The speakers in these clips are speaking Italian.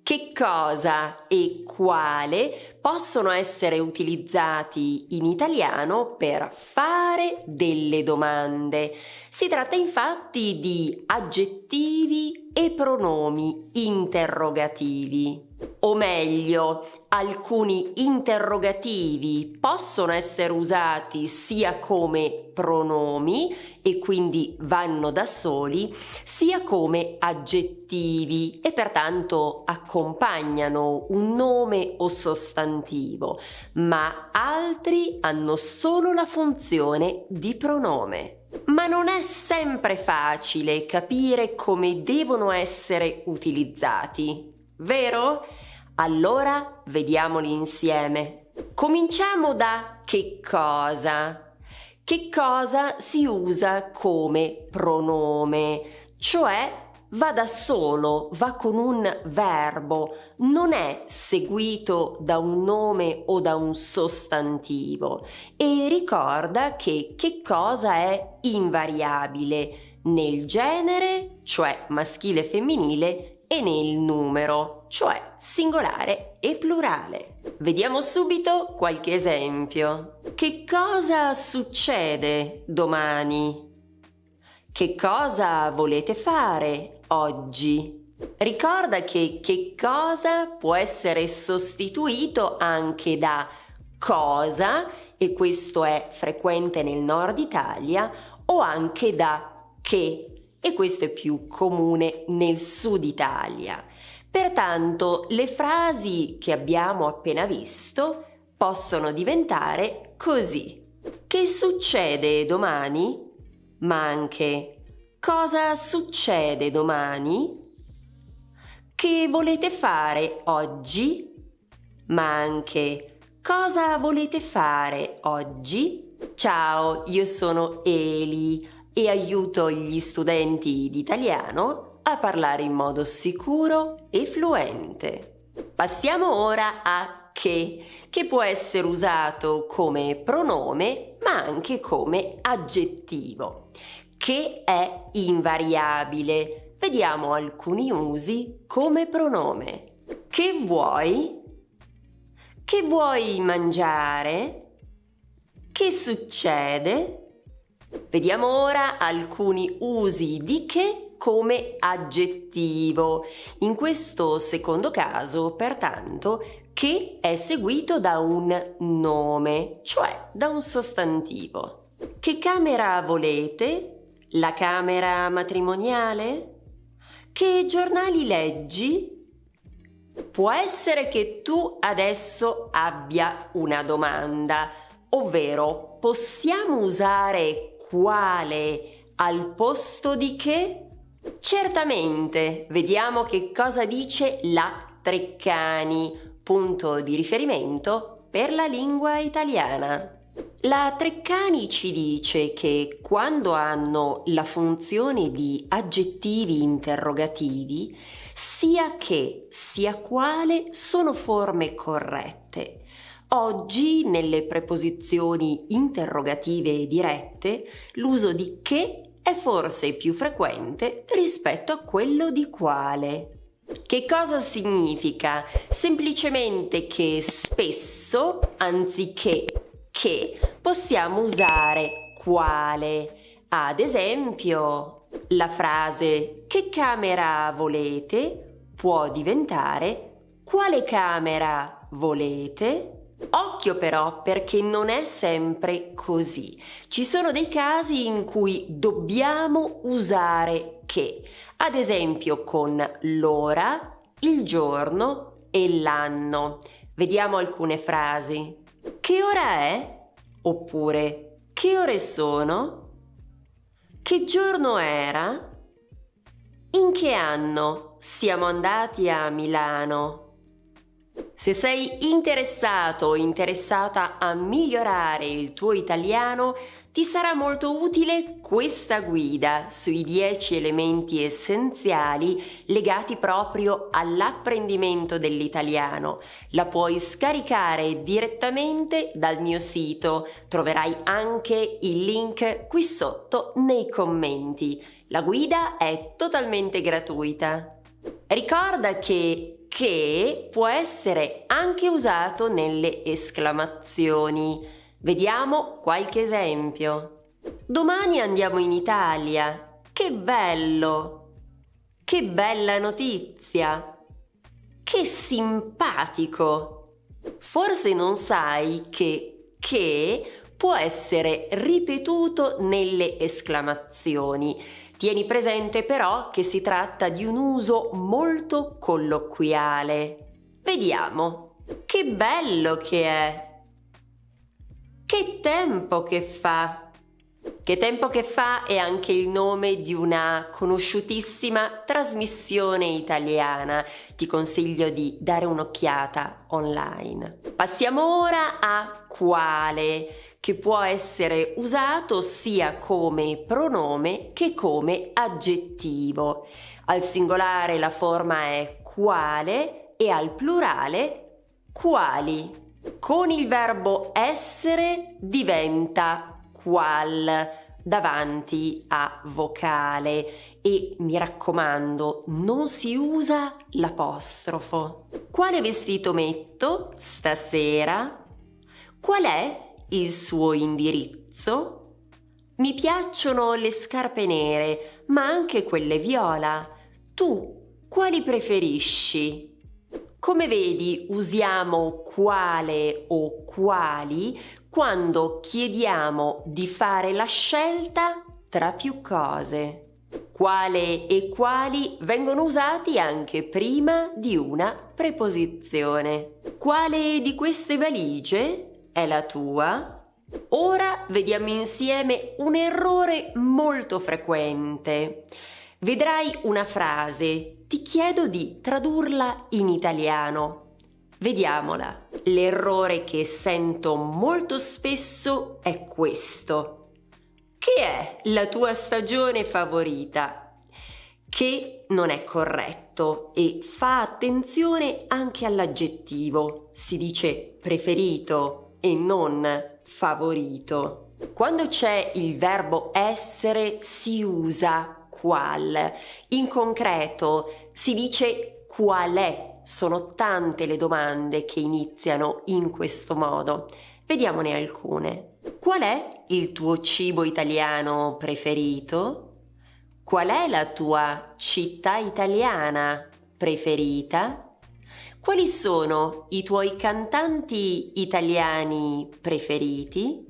che cosa e quale possono essere utilizzati in italiano per fare delle domande. Si tratta infatti di aggettivi e pronomi interrogativi. O meglio, alcuni interrogativi possono essere usati sia come pronomi e quindi vanno da soli, sia come aggettivi e pertanto accompagnano un nome o sostantivo, ma altri hanno solo la funzione di pronome. Ma non è sempre facile capire come devono essere utilizzati, vero? Allora vediamoli insieme. Cominciamo da che cosa. Che cosa si usa come pronome, cioè va da solo, va con un verbo, non è seguito da un nome o da un sostantivo. E ricorda che cosa è invariabile nel genere, cioè maschile e femminile, e nel numero, cioè singolare e plurale. Vediamo subito qualche esempio. Che cosa succede domani? Che cosa volete fare oggi? Ricorda che cosa può essere sostituito anche da cosa, e questo è frequente nel nord Italia, o anche da che, e questo è più comune nel sud Italia. Pertanto le frasi che abbiamo appena visto possono diventare così. Che succede domani? Ma anche cosa succede domani? Che volete fare oggi? Ma anche cosa volete fare oggi? Ciao, io sono Eli e aiuto gli studenti di italiano a parlare in modo sicuro e fluente. Passiamo ora a che può essere usato come pronome ma anche come aggettivo. Che è invariabile. Vediamo alcuni usi come pronome. Che vuoi? Che vuoi mangiare? Che succede? Vediamo ora alcuni usi di che come aggettivo. In questo secondo caso, pertanto, che è seguito da un nome, cioè da un sostantivo. Che camera volete? La camera matrimoniale? Che giornali leggi? Può essere che tu adesso abbia una domanda, ovvero possiamo usare quale al posto di che? Certamente, vediamo che cosa dice la Treccani, punto di riferimento per la lingua italiana. La Treccani ci dice che quando hanno la funzione di aggettivi interrogativi, sia che sia quale sono forme corrette. Oggi, nelle preposizioni interrogative dirette, l'uso di che è forse più frequente rispetto a quello di quale. Che cosa significa? Semplicemente che spesso, anziché che, possiamo usare quale. Ad esempio, la frase che camera volete può diventare quale camera volete? Occhio però, perché non è sempre così. Ci sono dei casi in cui dobbiamo usare che, ad esempio con l'ora, il giorno e l'anno. Vediamo alcune frasi. Che ora è? Oppure che ore sono? Che giorno era? In che anno siamo andati a Milano? Se sei interessato o interessata a migliorare il tuo italiano, ti sarà molto utile questa guida sui 10 elementi essenziali legati proprio all'apprendimento dell'italiano. La puoi scaricare direttamente dal mio sito, troverai anche il link qui sotto nei commenti. La guida è totalmente gratuita. Ricorda che può essere anche usato nelle esclamazioni. Vediamo qualche esempio. Domani andiamo in Italia. Che bello! Che bella notizia! Che simpatico! Forse non sai che può essere ripetuto nelle esclamazioni. Tieni presente però che si tratta di un uso molto colloquiale. Vediamo. Che bello che è! Che tempo che fa! Che tempo che fa è anche il nome di una conosciutissima trasmissione italiana. Ti consiglio di dare un'occhiata online. Passiamo ora a quale, che può essere usato sia come pronome che come aggettivo. Al singolare la forma è quale e al plurale quali. Con il verbo essere diventa qual davanti a vocale e mi raccomando non si usa l'apostrofo. Quale vestito metto stasera? Qual è il suo indirizzo? Mi piacciono le scarpe nere, ma anche quelle viola. Tu quali preferisci? Come vedi, usiamo quale o quali quando chiediamo di fare la scelta tra più cose. Quale e quali vengono usati anche prima di una preposizione. Quale di queste valigie è la tua? Ora vediamo insieme un errore molto frequente. Vedrai una frase, ti chiedo di tradurla in italiano. Vediamola. L'errore che sento molto spesso è questo. Che è la tua stagione favorita? Che non è corretto e fa attenzione anche all'aggettivo. Si dice preferito e non favorito. Quando c'è il verbo essere si usa qual. In concreto si dice qual è. Sono tante le domande che iniziano in questo modo. Vediamone alcune. Qual è il tuo cibo italiano preferito? Qual è la tua città italiana preferita? Quali sono i tuoi cantanti italiani preferiti?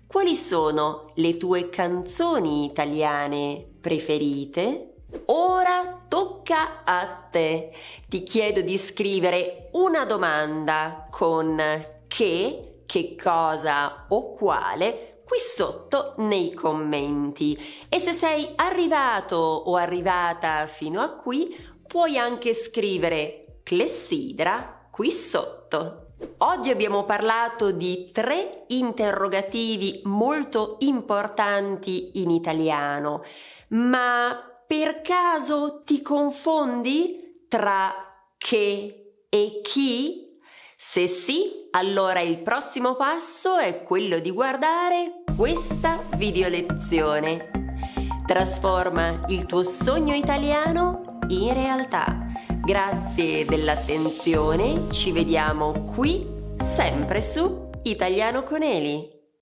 Quali sono le tue canzoni italiane preferite? Ora tocca a te. Ti chiedo di scrivere una domanda con che cosa o quale qui sotto nei commenti. E se sei arrivato o arrivata fino a qui, puoi anche scrivere clessidra qui sotto. Oggi abbiamo parlato di 3 interrogativi molto importanti in italiano, ma per caso ti confondi tra che e chi? Se sì, allora il prossimo passo è quello di guardare questa video lezione. Trasforma il tuo sogno italiano in realtà. Grazie dell'attenzione, ci vediamo qui, sempre su Italiano con Eli.